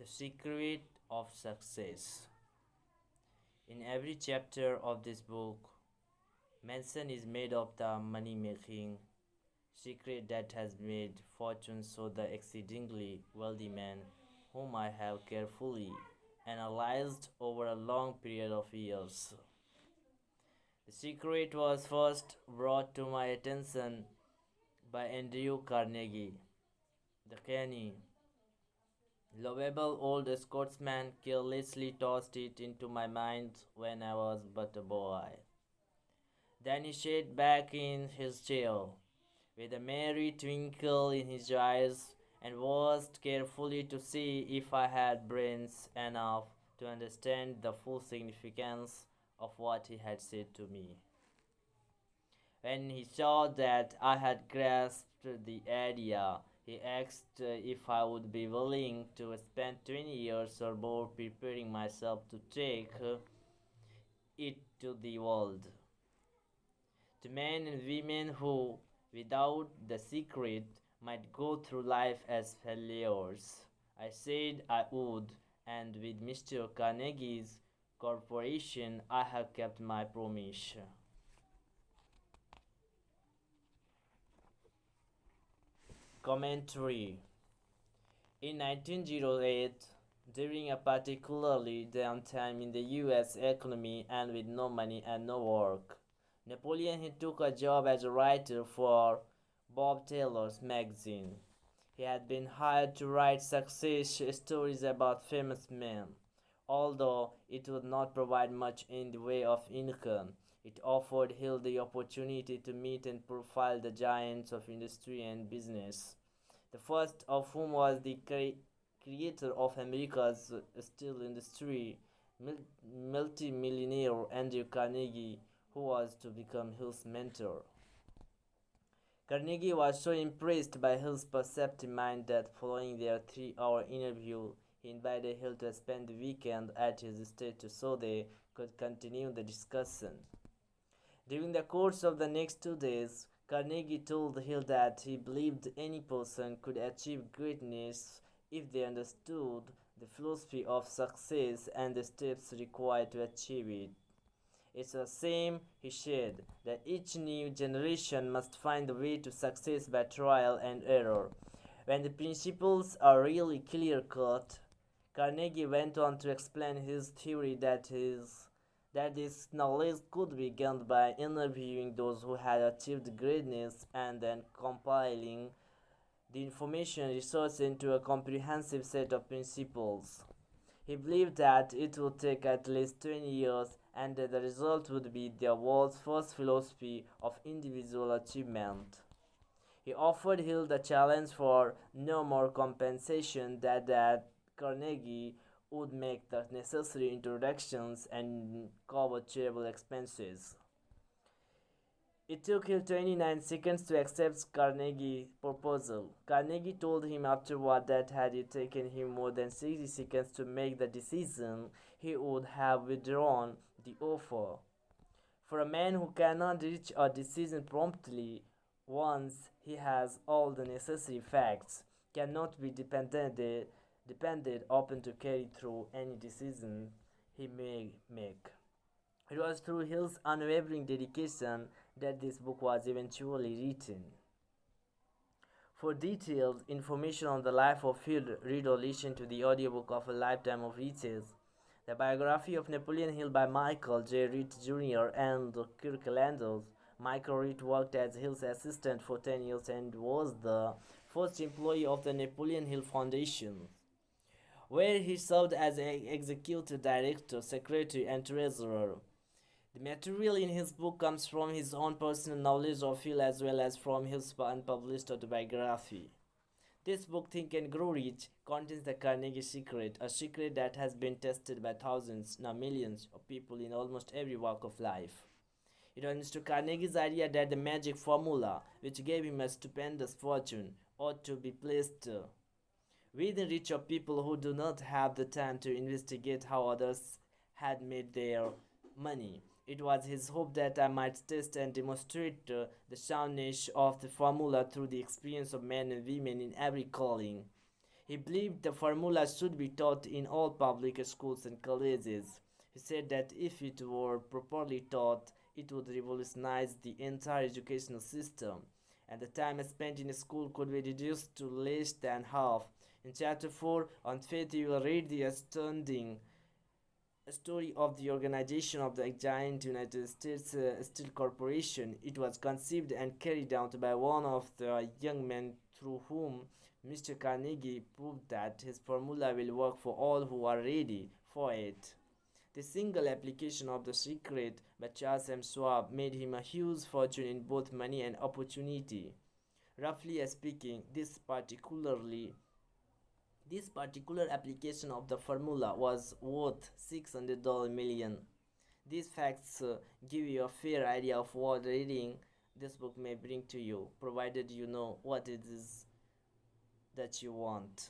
The Secret of Success. In every chapter of this book, mention is made of the money making secret that has made fortune so the exceedingly wealthy man whom I have carefully analyzed over a long period of years. The secret was first brought to my attention by Andrew Carnegie. The canny, lovable old Scotsman carelessly tossed it into my mind when I was but a boy. Then he sat back in his chair, with a merry twinkle in his eyes, and watched carefully to see if I had brains enough to understand the full significance of what he had said to me. When he saw that I had grasped the idea, he asked if I would be willing to spend 20 years or more preparing myself to take it to the world. To men and women who, without the secret, might go through life as failures. I said I would, and with Mr. Carnegie's corporation, I have kept my promise. Commentary. In 1908, during a particularly down time in the US economy and with no money and no work, Napoleon Hill took a job as a writer for Bob Taylor's magazine. He had been hired to write success stories about famous men. Although it would not provide much in the way of income, it offered Hill the opportunity to meet and profile the giants of industry and business, the first of whom was the creator of America's steel industry, multi-millionaire Andrew Carnegie, who was to become Hill's mentor. Carnegie was so impressed by Hill's perceptive mind that following their 3-hour interview, he invited Hill to spend the weekend at his estate so they could continue the discussion. During the course of the next 2 days, Carnegie told Hill that he believed any person could achieve greatness if they understood the philosophy of success and the steps required to achieve it. It's the same, he said, that each new generation must find the way to success by trial and error. When the principles are really clear cut, Carnegie went on to explain his theory that this knowledge could be gained by interviewing those who had achieved greatness and then compiling the information research into a comprehensive set of principles. He believed that it would take at least 20 years and that the result would be the world's first philosophy of individual achievement. He offered Hill the challenge for no more compensation than that Carnegie would make the necessary introductions and cover charitable expenses. It took Hill 29 seconds to accept Carnegie's proposal. Carnegie told him afterward that had it taken him more than 60 seconds to make the decision, he would have withdrawn the offer. For a man who cannot reach a decision promptly once he has all the necessary facts, cannot be depended upon to carry through any decision he may make. It was through Hill's unwavering dedication that this book was eventually written. For detailed information on the life of Hill, read or listen to the audiobook of A Lifetime of Riches. The biography of Napoleon Hill by Michael J. Reed Jr. and Kirk Landers. Michael Reed worked as Hill's assistant for 10 years and was the first employee of the Napoleon Hill Foundation, where he served as executive director, secretary, and treasurer. The material in his book comes from his own personal knowledge of Hill as well as from his unpublished autobiography. This book, Think and Grow Rich, contains the Carnegie secret, a secret that has been tested by thousands, now millions, of people in almost every walk of life. It was Mr. Carnegie's idea that the magic formula, which gave him a stupendous fortune, ought to be placed within reach of people who do not have the time to investigate how others had made their money. It was his hope that I might test and demonstrate the soundness of the formula through the experience of men and women in every calling. He believed the formula should be taught in all public schools and colleges. He said that if it were properly taught, it would revolutionize the entire educational system, and the time spent in school could be reduced to less than half. In Chapter 4 on faith, you will read the astounding story of the organization of the giant United States Steel Corporation. It was conceived and carried out by one of the young men through whom Mr. Carnegie proved that his formula will work for all who are ready for it. The single application of the secret by Charles M. Schwab made him a huge fortune in both money and opportunity. Roughly speaking, this particular application of the formula was worth $600 million. These facts give you a fair idea of what reading this book may bring to you, provided you know what it is that you want.